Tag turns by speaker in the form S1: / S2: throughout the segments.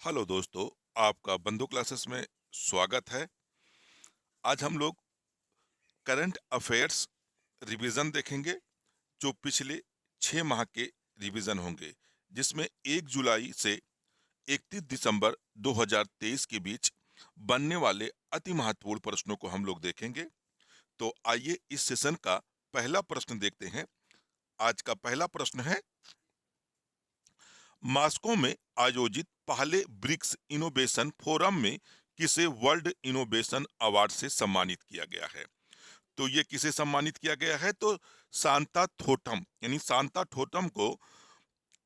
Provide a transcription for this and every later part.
S1: Hello दोस्तों, आपका बंधु क्लासेस में स्वागत है। आज हम लोग करंट अफेयर्स रिवीजन देखेंगे, जो पिछले 6 माह के रिवीजन होंगे, जिसमें 1 जुलाई से 31 दिसंबर 2023 के बीच बनने वाले अति महत्वपूर्ण प्रश्नों को हम लोग देखेंगे। तो आइए इस सेशन का पहला प्रश्न देखते हैं। आज का पहला प्रश्न है, मॉस्को में आयोजित पहले ब्रिक्स इनोवेशन फोरम में किसे वर्ल्ड इनोवेशन अवार्ड से सम्मानित किया गया है? तो ये किसे सम्मानित किया गया है? तो सांता थोटम को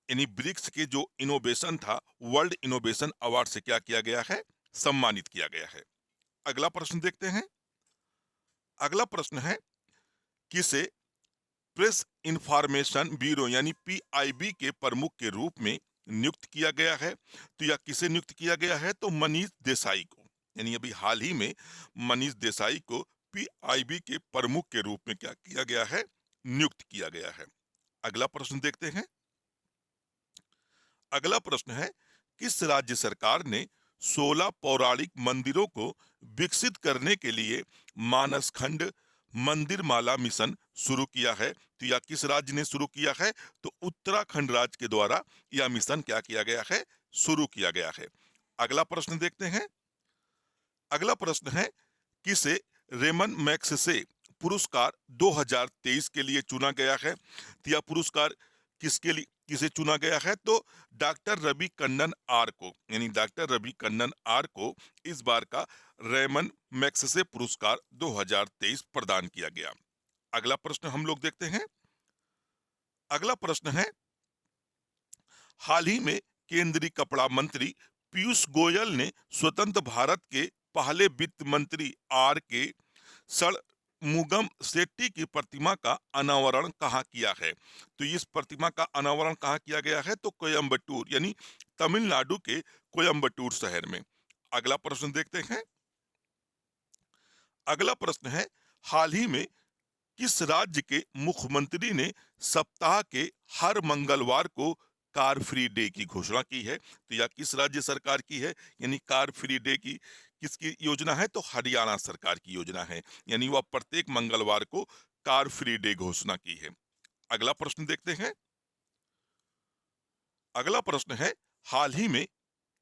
S1: यानी ब्रिक्स के जो इनोवेशन था, वर्ल्ड इनोवेशन अवार्ड से क्या किया गया है? सम्मानित किया गया है। अगला प्रश्न देखते हैं। अगला प्रश्न है, किसे प्रेस इंफॉर्मेशन ब्यूरो यानी पीआईबी के प्रमुख के रूप में नियुक्त किया गया है? तो या किसे नियुक्त किया गया है? तो मनीष देसाई को, यानी अभी हाल ही में मनीष देसाई को पीआईबी के प्रमुख के रूप में क्या किया गया है? नियुक्त किया गया है। अगला प्रश्न देखते हैं। अगला प्रश्न है, किस राज्य सरकार ने 16 पौराणिक मंदिरों को विकसित करने के लिए मानसखंड मंदिर माला मिशन शुरू किया है? तो या किस राज्य ने शुरू किया है? तो उत्तराखंड राज्य के द्वारा यह मिशन क्या किया गया है? शुरू किया गया है। अगला प्रश्न देखते हैं। अगला प्रश्न है, किसे रेमन मैग्सेसे पुरस्कार 2023 के लिए चुना गया है? तो यह पुरस्कार किसके लिए किसे चुना गया है? तो डॉक्टर रवि कन्नन आर को, यानी डॉक्टर रवि कन्नन आर को इस बार का रेमन मैग्सेसे पुरस्कार 2023 प्रदान किया गया। अगला प्रश्न हम लोग देखते हैं। अगला प्रश्न है, हाल ही में केंद्रीय कपड़ा मंत्री पीयूष गोयल ने स्वतंत्र भारत के पहले वित्त मंत्री आर के षणमुगम शेट्टी की प्रतिमा का अनावरण कहाँ किया है? तो इस प्रतिमा का अनावरण कहाँ किया गया है? तो कोयम्बटूर यानी तमिलनाडु के कोयम्बटूर शहर में। अगला प्रश्न देखते हैं। अगला प्रश्न है, हाल ही में किस राज्य के मुख्यमंत्री ने सप्ताह के हर मंगलवार को कार फ्री डे की घोषणा की है? तो यह किस राज्य सरकार की है? यानी कार फ्री डे की किसकी योजना है? तो हरियाणा सरकार की योजना है, यानी वह प्रत्येक मंगलवार को कार फ्री डे घोषणा की है। अगला प्रश्न देखते हैं। अगला प्रश्न है, हाल ही में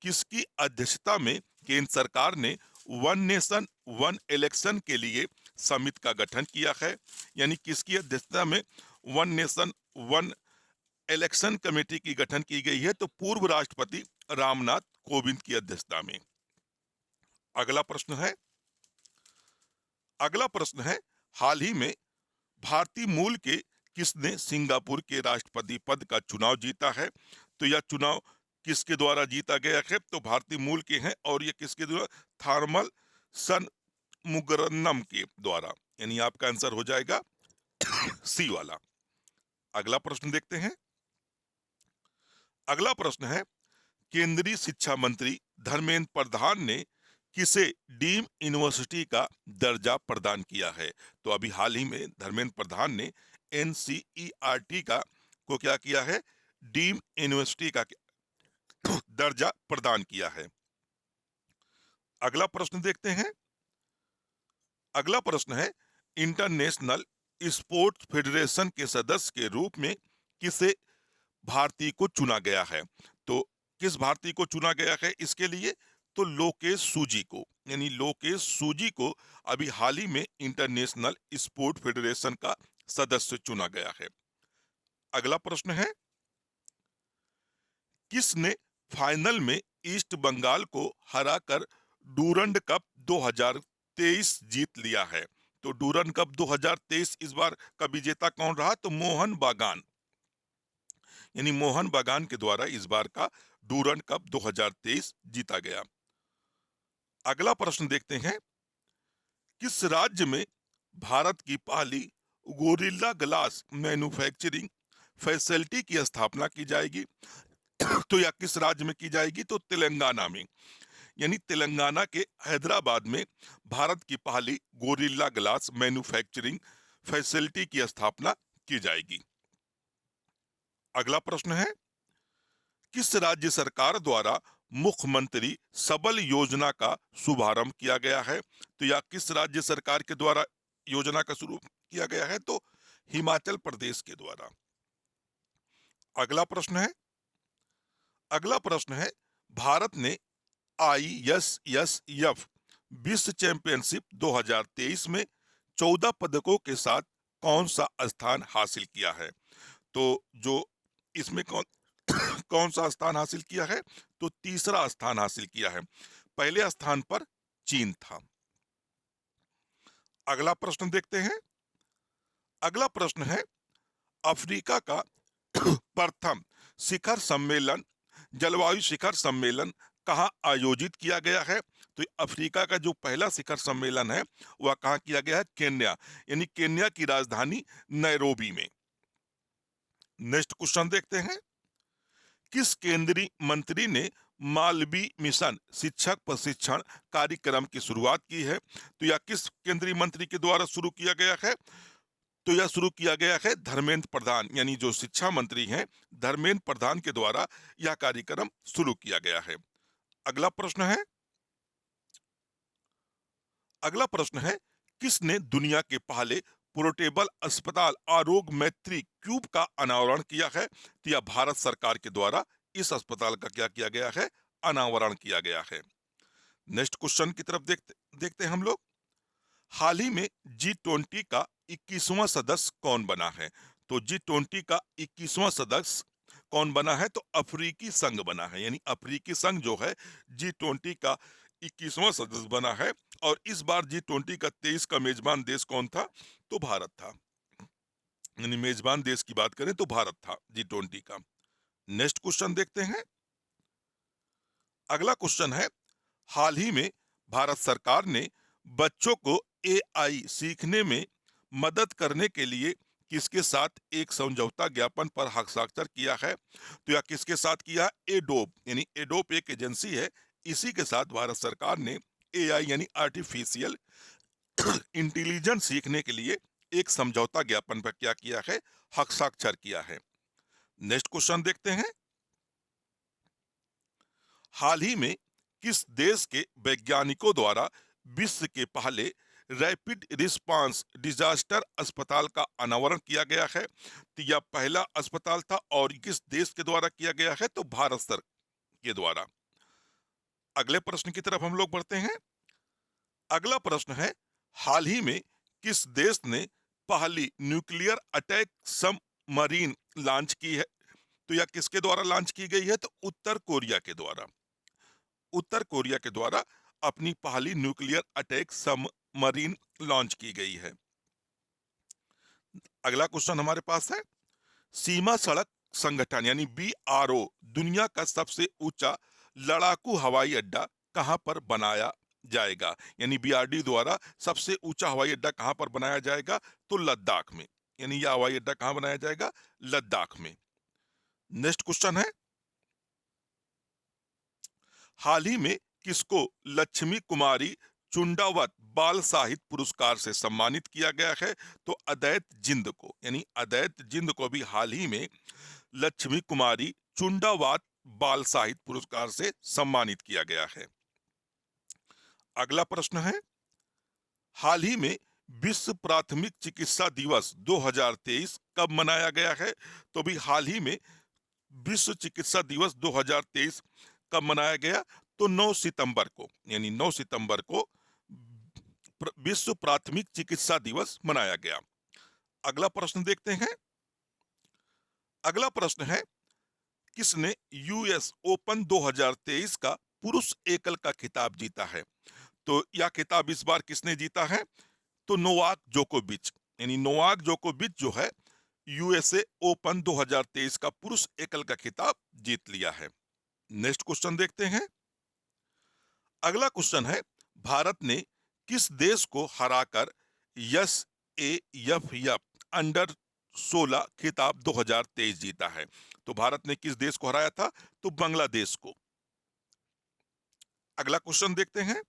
S1: किसकी अध्यक्षता में केंद्र सरकार ने वन नेशन वन इलेक्शन के लिए समिति का गठन किया है? यानी किसकी अध्यक्षता में one nation one election committee की गठन की गई है? तो पूर्व राष्ट्रपति रामनाथ कोविंद की अध्यक्षता में। अगला प्रश्न है। अगला प्रश्न है, हाल ही में भारतीय मूल के किसने सिंगापुर के राष्ट्रपति पद का चुनाव जीता है? तो यह चुनाव किसके द्वारा जीता गया है? तो भारतीय मूल के हैं, और ये किसके द्वारा? थार्मल सन मुगरन्नम के द्वारा, यानी आपका आंसर हो जाएगा सी वाला। अगला प्रश्न देखते हैं। अगला प्रश्न है, केंद्रीय शिक्षा मंत्री धर्मेंद्र प्रधान ने किसे डीम यूनिवर्सिटी का दर्जा प्रदान किया है? तो अभी हाल ही में धर्मेंद्र प्रधान ने एनसीईआरटी का को क्या किया है? डीम यूनिवर्सिटी का दर्जा प्रदान किया है। अगला प्रश्न देखते हैं। अगला प्रश्न है, इंटरनेशनल स्पोर्ट्स फेडरेशन के सदस्य के रूप में किसे भारतीय को चुना गया है? तो किस भारतीय को चुना गया है इसके लिए? तो लोकेश सूजी को, यानी लोकेश सूजी को अभी हाल ही में इंटरनेशनल स्पोर्ट फेडरेशन का सदस्य चुना गया है। अगला प्रश्न है, किसने फाइनल में ईस्ट बंगाल को हराकर डूरंड कप 2023 जीत लिया है? तो डूरंड कप 2023 इस बार का विजेता कौन रहा? तो मोहन बागान, यानी मोहन बागान के द्वारा इस बार का डूरंड कप 2023 जीता गया। अगला प्रश्न देखते हैं, किस राज्य में भारत की पहली गोरिल्ला ग्लास मैन्युफैक्चरिंग फैसिलिटी की स्थापना की जाएगी? तो या किस राज्य में की जाएगी? तो तेलंगाना में, यानी तेलंगाना के हैदराबाद में भारत की पहली गोरिल्ला ग्लास मैन्युफैक्चरिंग फैसिलिटी की स्थापना की जाएगी। अगला प्रश्न है, किस राज्य सरकार द्वारा मुख्यमंत्री सबल योजना का शुभारंभ किया गया है? तो यह किस राज्य सरकार के द्वारा योजना का शुरू किया गया है? तो हिमाचल प्रदेश के द्वारा। अगला प्रश्न है भारत ने ISSF विश्व चैंपियनशिप 2023 में 14 पदकों के साथ कौन सा स्थान हासिल किया है? तो जो इसमें कौन कौन सा स्थान हासिल किया है? तो तीसरा स्थान हासिल किया है। पहले स्थान पर चीन था। अगला प्रश्न देखते हैं। अगला प्रश्न है अफ्रीका का प्रथम शिखर सम्मेलन, जलवायु शिखर सम्मेलन कहाँ आयोजित किया गया है? तो अफ्रीका का जो पहला शिखर सम्मेलन है वह कहाँ किया गया है? केन्या, यानी केन्या की राजधानी नैरोबी में। नेक्स्ट क्वेश्चन देखते हैं। किस केंद्रीय मंत्री ने मालवी मिशन शिक्षक प्रशिक्षण कार्यक्रम की शुरुआत की है? तो यह किस केंद्रीय मंत्री के द्वारा शुरू किया गया है? तो यह शुरू किया गया है धर्मेंद्र प्रधान, यानी जो शिक्षा मंत्री हैं धर्मेंद्र प्रधान के द्वारा यह कार्यक्रम शुरू किया गया है। अगला प्रश्न है किसने दुनिया के पहले पोर्टेबल अस्पताल आरोग्य मैत्री क्यूब का अनावरण किया है? तो यह भारत सरकार के द्वारा इस अस्पताल का क्या किया गया है? अनावरण किया गया है। नेक्स्ट क्वेश्चन की तरफ देखते हैं हम लोग। हाल ही में G20 का 21वां सदस्य कौन बना है? तो G20 का 21वां सदस्य कौन बना है? तो अफ्रीकी संघ बना है, यानी अफ्रीकी संघ जो है G20 का 21वां सदस्य बना है। और इस बार G20 का 23 का मेजबान देश कौन था? तो भारत था, यानी मेजबान देश की बात करें तो भारत था G20 का। नेक्स्ट क्वेश्चन देखते हैं। अगला क्वेश्चन है हाल ही में भारत सरकार ने बच्चों को AI सीखने में मदद करने के लिए किसके साथ एक समझौता ज्ञापन पर हस्ताक्षर किया है? तो यह किसके साथ किया? एडोब, यानी एडोब एक एजेंसी है, इसी के साथ भारत सरकार ने AI यानी आर्टिफिशियल इंटेलिजेंस सीखने के लिए एक समझौता ज्ञापन पर क्या किया है? हस्ताक्षर किया है। नेक्स्ट क्वेश्चन देखते हैं। हाल ही में किस देश के वैज्ञानिकों द्वारा विश्व के पहले रैपिड रिस्पांस डिजास्टर अस्पताल का अनावरण किया गया है? तो यह पहला अस्पताल था और किस देश के द्वारा किया गया है? तो भारत सरकार के द्वारा। अगले प्रश्न की तरफ हम लोग बढ़ते हैं। अगला प्रश्न है हाल ही में किस देश ने पहली न्यूक्लियर अटैक सबमरीन लॉन्च की है? तो यह किसके द्वारा लॉन्च की गई है? तो उत्तर कोरिया के द्वारा। उत्तर कोरिया के द्वारा अपनी पहली न्यूक्लियर अटैक सबमरीन लॉन्च की गई है। अगला क्वेश्चन हमारे पास है सीमा सड़क संगठन यानी BRO दुनिया का सबसे ऊंचा लड़ाकू हवाई अड्डा कहां पर बनाया जाएगा? यानी BRD द्वारा सबसे ऊंचा हवाई अड्डा कहां पर बनाया जाएगा? तो लद्दाख में, यानी यह हवाई अड्डा कहां बनाया जाएगा? लद्दाख में। नेक्स्ट क्वेश्चन है हाल ही में किसको लक्ष्मी कुमारी चुंडावत बाल साहित्य पुरस्कार से सम्मानित किया गया है? तो अदैत जिंद को, यानी अदैत जिंद को भी हाल ही में लक्ष्मी कुमारी चुंडावत बाल साहित्य पुरस्कार से सम्मानित किया गया है। अगला प्रश्न है हाल ही में विश्व प्राथमिक चिकित्सा दिवस 2023 कब मनाया गया है? तो भी हाल ही में विश्व चिकित्सा दिवस 2023 कब मनाया गया? तो 9 सितंबर को, यानी 9 सितंबर को विश्व प्राथमिक चिकित्सा दिवस मनाया गया। अगला प्रश्न देखते हैं। अगला प्रश्न है किसने US ओपन 2023 का पुरुष एकल का खिताब जीता है? तो यह खिताब इस बार किसने जीता है? तो नोवाक जोकोविच, यानी नोवाक जोकोविच जो है USA ओपन 2023 का पुरुष एकल का खिताब जीत लिया है। नेक्स्ट क्वेश्चन देखते हैं। अगला क्वेश्चन है भारत ने किस देश को हराकर SAFF अंडर 16 खिताब 2023 जीता है? तो भारत ने किस देश को हराया था? तो बांग्लादेश को। अगला क्वेश्चन देखते हैं।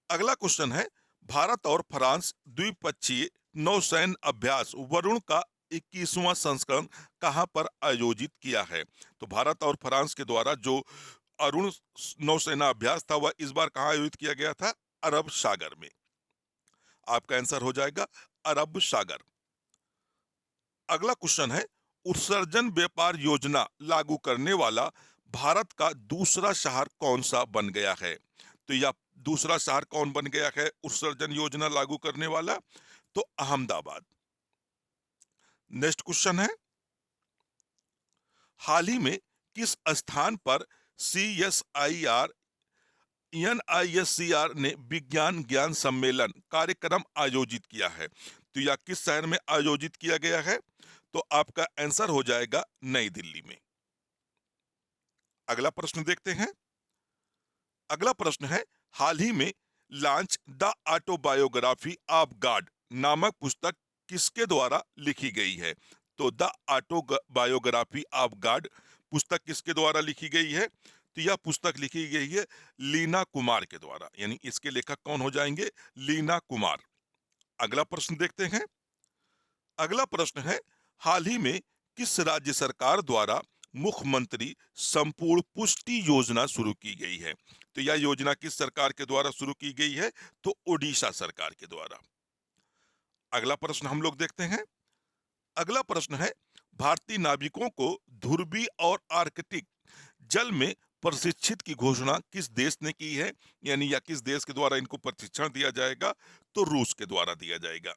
S1: अगला क्वेश्चन है भारत और फ्रांस द्विपक्षीय नौसैन्य अभ्यास वरुण का 21वां संस्करण कहां पर आयोजित किया है? तो भारत और फ्रांस के द्वारा जो अरुण नौसेना अभ्यास था वह इस बार कहाँ आयोजित किया गया था? अरब सागर में। आपका आंसर हो जाएगा अरब सागर। अगला क्वेश्चन है, उत्सर्जन व्यापार योजना लागू करने वाला भारत का दूसरा शहर कौन सा बन गया है? तो यह दूसरा शहर कौन बन गया है उत्सर्जन योजना लागू करने वाला? तो अहमदाबाद। नेक्स्ट क्वेश्चन है, हाल ही में किस स्थान पर CSIR NISCR ने विज्ञान ज्ञान सम्मेलन कार्यक्रम आयोजित किया है? तो यह किस शहर में आयोजित किया गया है? तो आपका आंसर हो जाएगा नई दिल्ली में। अगला प्रश्न देखते हैं। अगला प्रश्न है, हाल ही में launch the autobiography of God नामक पुस्तक किसके द्वारा लिखी गई है? तो द ऑटोबायोग्राफी ऑफ गॉड पुस्तक किसके द्वारा लिखी गई है? तो यह पुस्तक लिखी गई है लीना कुमार के द्वारा, यानी इसके लेखक कौन हो जाएंगे? लीना कुमार। अगला प्रश्न देखते हैं। अगला प्रश्न है, हाल ही में किस राज्य सरकार द्वारा मुख्यमंत्री संपूर्ण पुष्टि योजना शुरू की गई है? तो यह योजना किस सरकार के द्वारा शुरू की गई है? तो ओडिशा सरकार के द्वारा। अगला प्रश्न हम लोग देखते हैं। अगला प्रश्न है, भारतीय नाविकों को ध्रुवीय और आर्कटिक जल में प्रशिक्षित की घोषणा किस देश ने की है? यानी या किस देश के द्वारा इनको प्रशिक्षण दिया जाएगा? तो रूस के द्वारा दिया जाएगा।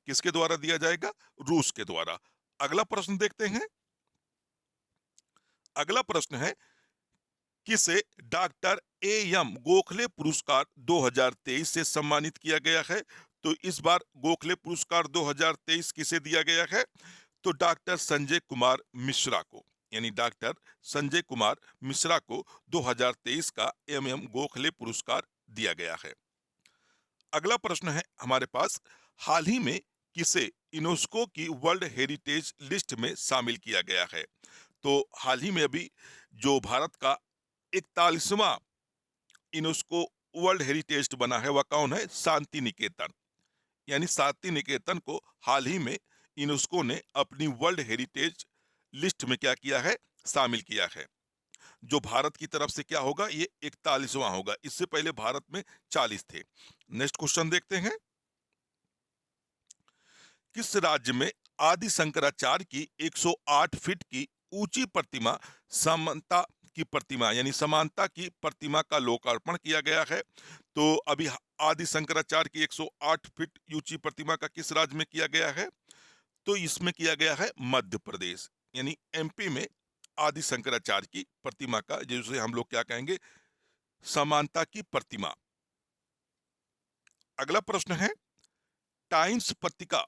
S1: किसके द्वारा दिया जाएगा? रूस के द्वारा। अगला प्रश्न देखते हैं। अगला प्रश्न है, किसे डॉक्टर AM गोखले पुरस्कार 2023 से सम्मानित किया गया है? तो इस बार गोखले पुरस्कार 2023 किसे दिया गया है? तो डॉक्टर संजय कुमार मिश्रा को, यानी डॉक्टर संजय कुमार मिश्रा को 2023 का MM गोखले पुरस्कार दिया गया है। अगला प्रश्न है हमारे पास, हाल ही में किसे यूनेस्को की वर्ल्ड हेरिटेज लिस्ट में शामिल किया गया है? तो हाल ही में अभी जो भारत का 41वां यूनेस्को वर्ल्ड हेरिटेज बना है वह कौन है? शांति निकेतन। यानी शांति निकेतन को हाल ही में यूनेस्को ने अपनी वर्ल्ड हेरिटेज लिस्ट में क्या किया है? शामिल किया है। जो भारत की तरफ से क्या होगा? ये 41वां होगा। इससे पहले भारत में 40 थे। नेक्स्ट क्वेश्चन देखते हैं। किस राज्य में आदि शंकराचार्य की 108 फीट की ऊंची प्रतिमा समानता की प्रतिमा यानी समानता की प्रतिमा का लोकार्पण किया गया है? तो अभी आदि शंकराचार्य की 108 फीट ऊंची प्रतिमा का किस राज्य में किया गया है? तो इसमें किया गया है मध्य प्रदेश, यानी MP में आदि शंकराचार्य की प्रतिमा का, जिसे हम लोग क्या कहेंगे? समानता की प्रतिमा। अगला प्रश्न है, टाइम्स पत्रिका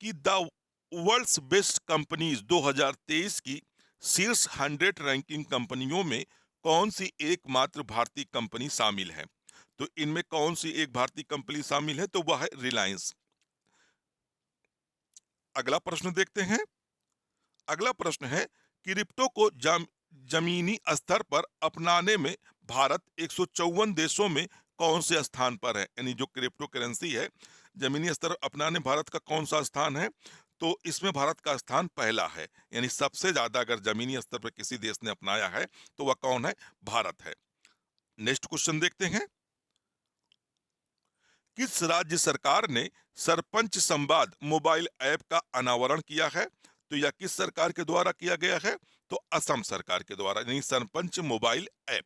S1: की द वर्ल्ड्स बेस्ट कंपनीज 2023 की शीर्ष 100 रैंकिंग कंपनियों में कौन सी एकमात्र भारतीय कंपनी शामिल है? तो इनमें कौन सी एक भारतीय कंपनी शामिल है? तो वह है रिलायंस। अगला प्रश्न देखते हैं। अगला प्रश्न है, क्रिप्टो को जमीनी स्तर पर अपनाने में भारत 154 देशों में कौन से स्थान पर है? यानी जो क्रिप्टो करेंसी है जमीनी स्तर अपनाने भारत का कौन सा स्थान है? तो इसमें भारत का स्थान पहला है, यानी सबसे ज्यादा अगर जमीनी स्तर पर किसी देश ने अपनाया है तो वह कौन है? भारत है। नेक्स्ट क्वेश्चन देखते हैं। किस राज्य सरकार ने सरपंच संवाद मोबाइल ऐप का अनावरण किया है? तो यह किस सरकार के द्वारा किया गया है? तो असम सरकार के द्वारा, यानी सरपंच मोबाइल ऐप।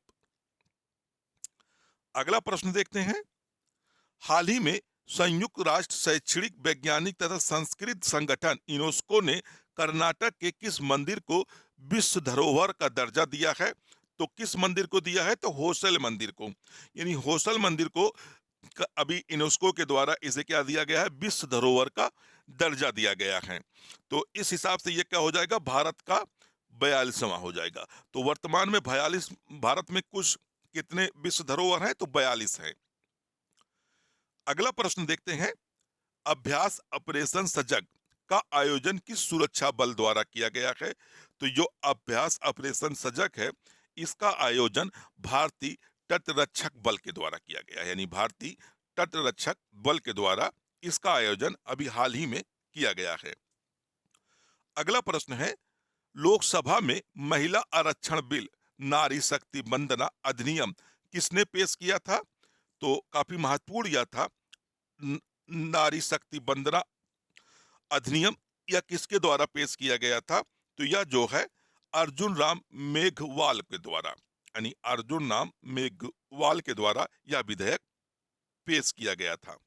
S1: अगला प्रश्न देखते हैं। हाल ही में संयुक्त राष्ट्र शैक्षणिक वैज्ञानिक तथा संस्कृत संगठन यूनेस्को ने कर्नाटक के किस मंदिर को विश्व धरोहर का दर्जा दिया है? तो किस मंदिर को दिया है? तो होसल मंदिर को, यानी होसल मंदिर को अभी यूनेस्को के द्वारा इसे क्या दिया गया है? विश्व धरोहर का दर्जा दिया गया है। तो इस हिसाब से ये क्या हो जाएगा? भारत का 42वां हो जाएगा। तो वर्तमान में 42 भारत में कुछ कितने विश्व धरोहर हैं? तो 42 है। अगला प्रश्न देखते हैं। अभ्यास ऑपरेशन सजग का आयोजन किस सुरक्षा बल द्वारा किया गया है? तो जो अभ्यास ऑपरेशन सजग है इसका आयोजन भारतीय तटरक्षक बल के द्वारा किया गया है, यानी भारतीय तटरक्षक बल के द्वारा इसका आयोजन अभी हाल ही में किया गया है। अगला प्रश्न है, लोकसभा में महिला आरक्षण बिल नारी शक्ति वंदना अधिनियम किसने पेश किया था? तो काफी महत्वपूर्ण यह था। न- नारी शक्ति वंदना अधिनियम यह किसके द्वारा पेश किया गया था? तो यह जो है अर्जुन राम मेघवाल के द्वारा, यानी अर्जुन राम मेघवाल के द्वारा यह विधेयक पेश किया गया था।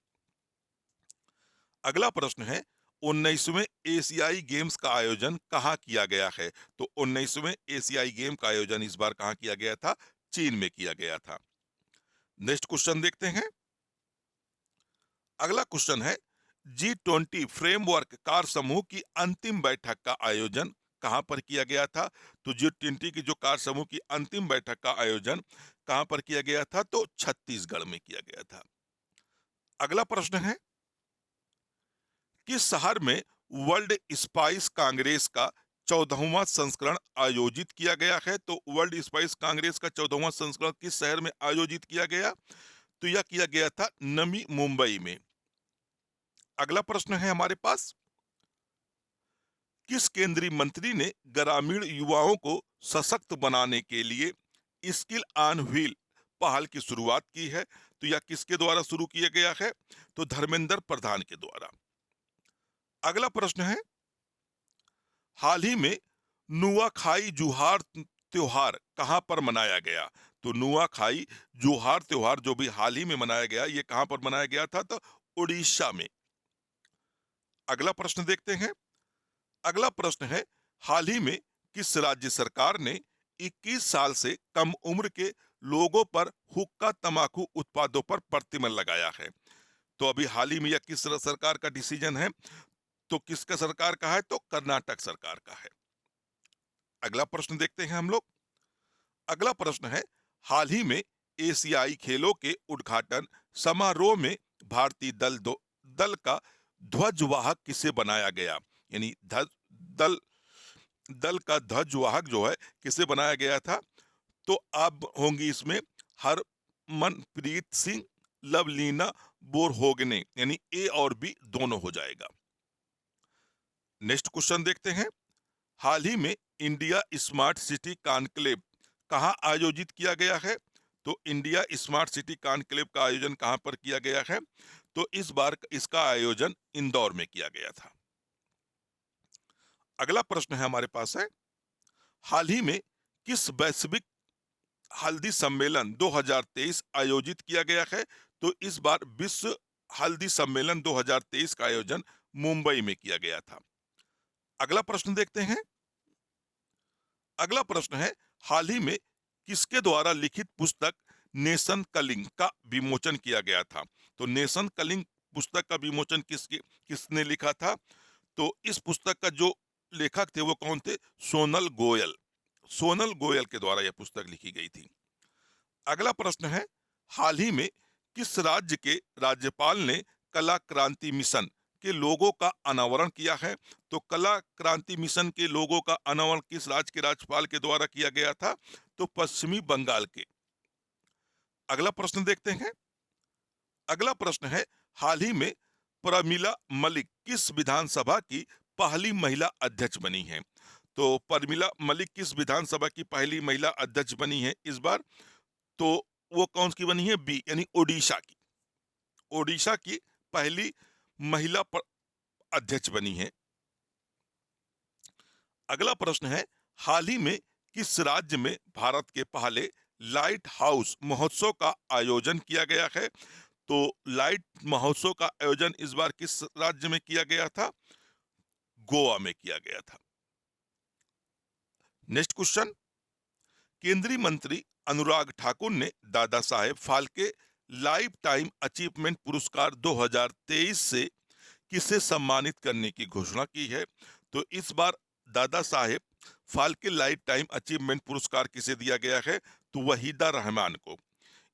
S1: अगला प्रश्न है, 19वें एशियाई गेम्स का आयोजन कहाँ किया गया है? तो 19वें एशियाई गेम का आयोजन इस बार कहाँ किया गया था? चीन में किया गया था। नेक्स्ट क्वेश्चन देखते हैं। अगला क्वेश्चन है, G20 फ्रेमवर्क कार समूह की अंतिम बैठक का आयोजन कहां पर किया गया था? तो G20 की जो कार समूह की अंतिम बैठक का आयोजन कहां पर किया गया था? तो छत्तीसगढ़ में किया गया था। अगला प्रश्न है, किस शहर में वर्ल्ड स्पाइस कांग्रेस का 14वां संस्करण आयोजित किया गया है? तो वर्ल्ड स्पाइस कांग्रेस का 14वां संस्करण किस शहर में आयोजित किया गया? तो यह किया गया था नवी मुंबई में। अगला प्रश्न है हमारे पास, किस केंद्रीय मंत्री ने ग्रामीण युवाओं को सशक्त बनाने के लिए स्किल ऑन व्हील पहल की शुरुआत की है? तो यह किसके द्वारा शुरू किया गया है? तो धर्मेंद्र प्रधान के द्वारा। अगला प्रश्न है, हाल ही में नुआखाई जुहार त्योहार कहां पर मनाया गया? तो नुआखाई जुहार त्योहार जो भी हाल ही में मनाया गया, ये कहां पर मनाया गया था? तो उड़ीसा में। अगला प्रश्न देखते हैं। अगला प्रश्न है, हाल ही में किस राज्य सरकार ने 21 साल से कम उम्र के लोगों पर हुक्का तंबाकू उत्पादों पर प्रतिबंध लगाया है? तो अभी हाल ही में यह किस सरकार का डिसीजन है? तो किसका सरकार का है? तो कर्नाटक सरकार का है। अगला प्रश्न देखते हैं हम लोग। अगला प्रश्न है, हाल ही में एशियाई खेलों के उद्घाटन समारोह में भारतीय दल का ध्वजवाहक किसे बनाया गया? यानी दल दल का ध्वजवाहक जो है किसे बनाया गया था? तो अब होंगी इसमें हरमनप्रीत सिंह, लवलीना बोरगोहेन, यानी ए और बी दोनों हो जाएगा। नेक्स्ट क्वेश्चन देखते हैं। हाल ही में इंडिया स्मार्ट सिटी कॉन्क्लेव कहां आयोजित किया गया है? तो इंडिया स्मार्ट सिटी कॉन्क्लेव का आयोजन कहां पर किया गया है? तो इस बार इसका आयोजन इंदौर में किया गया था। अगला प्रश्न है हमारे पास है, हाल ही में किस वैश्विक हल्दी सम्मेलन 2023 आयोजित किया गया है? तो इस बार विश्व हल्दी सम्मेलन 2023 का आयोजन मुंबई में किया गया था। अगला प्रश्न देखते हैं। अगला प्रश्न है, हाल ही में किसके द्वारा लिखित पुस्तक नेशन कलिंग का विमोचन किया गया था? तो नेशन कलिंग पुस्तक का विमोचन किसने लिखा था? तो इस पुस्तक का जो लेखक थे वो कौन थे? सोनल गोयल। सोनल गोयल के द्वारा यह पुस्तक लिखी गई थी। अगला प्रश्न है, हाल ही में किस राज्य के राज्यपाल ने कला क्रांति मिशन के लोगों का अनावरण किया है? तो कला क्रांति मिशन के लोगों का अनावरण किस राज्य के राज्यपाल के द्वारा किया गया था? तो पश्चिमी बंगाल के। अगला प्रश्न देखते हैं। अगला प्रश्न है, हाल ही में प्रमिला मलिक किस विधानसभा की पहली महिला अध्यक्ष बनी है? तो प्रमिला मलिक किस विधानसभा की पहली महिला अध्यक्ष बनी है इस बार? तो वो कौन सी बनी है? बी, यानी ओडिशा की। ओडिशा की पहली महिला अध्यक्ष बनी है। अगला प्रश्न है, हाल ही में किस राज्य में भारत के पहले लाइट हाउस महोत्सव का आयोजन किया गया है? तो लाइट महोत्सव का आयोजन इस बार किस राज्य में किया गया था? गोवा में किया गया था। नेक्स्ट क्वेश्चन, केंद्रीय मंत्री अनुराग ठाकुर ने Dada Saheb Phalke life time achievement पुरस्कार 2023 से किसे सम्मानित करने की घोषणा की है? तो इस बार Dada Saheb Phalke life time achievement पुरस्कार किसे दिया गया है? तो वहीदा रहमान को।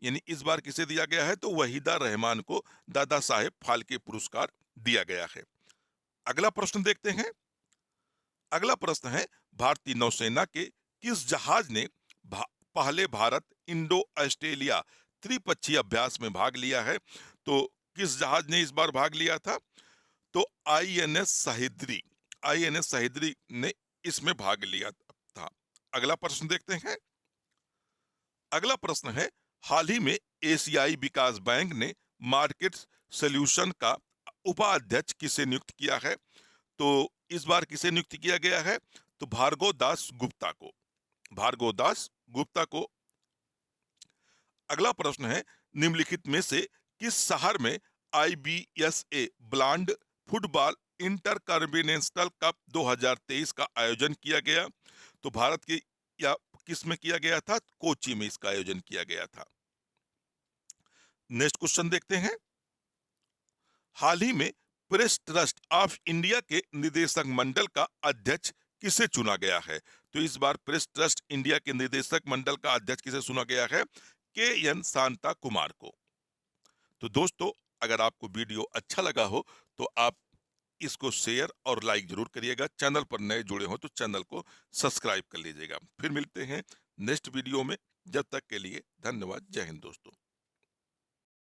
S1: यानी इस बार किसे दिया गया है? तो वहीदा रहमान को दादा साहेब फाल्के पुरस्कार दिया गया है। अगला प्रश्न देखते हैं। अगला प्रश्न है, भारतीय नौसेना के किस जहाज ने पहले भारत इंडो ऑस्ट्रेलिया त्रिपक्षीय अभ्यास में भाग लिया है? तो किस जहाज ने इस बार भाग लिया था? तो आईएनएस सह्याद्री। आईएनएस सह्याद्री ने इसमें भाग लिया था। अगला प्रश्न देखते हैं। अगला प्रश्न है, हाल ही में एशियाई विकास बैंक ने मार्केट सॉल्यूशन का उपाध्यक्ष किसे नियुक्त किया है? तो इस बार किसे नियुक्त किया गया है? तो भार्गव दास गुप्ता को। भार्गव दास गुप्ता को। अगला प्रश्न है, निम्नलिखित में से किस शहर में IBSA blind football intercontinental cup 2023 का आयोजन किया गया? तो भारत के या किस में किया गया था? कोची में इसका आयोजन किया गया था। नेक्स्ट क्वेश्चन देखते हैं, हाल ही में प्रेस ट्रस्ट ऑफ इंडिया के निदेशक मंडल का अध्यक्ष किसे चुना गया है? तो इस बार प्रेस ट्रस्ट इंडिया के निदेशक मंडल का अध्यक्ष किसे चुना गया है? KN शांता कुमार को। तो दोस्तों, अगर आपको वीडियो अच्छा लगा हो तो आप इसको शेयर और लाइक जरूर करिएगा। चैनल पर नए जुड़े हो तो चैनल को सब्सक्राइब कर लीजिएगा। फिर मिलते हैं नेक्स्ट वीडियो में। जब तक के लिए धन्यवाद। जय हिंद दोस्तों।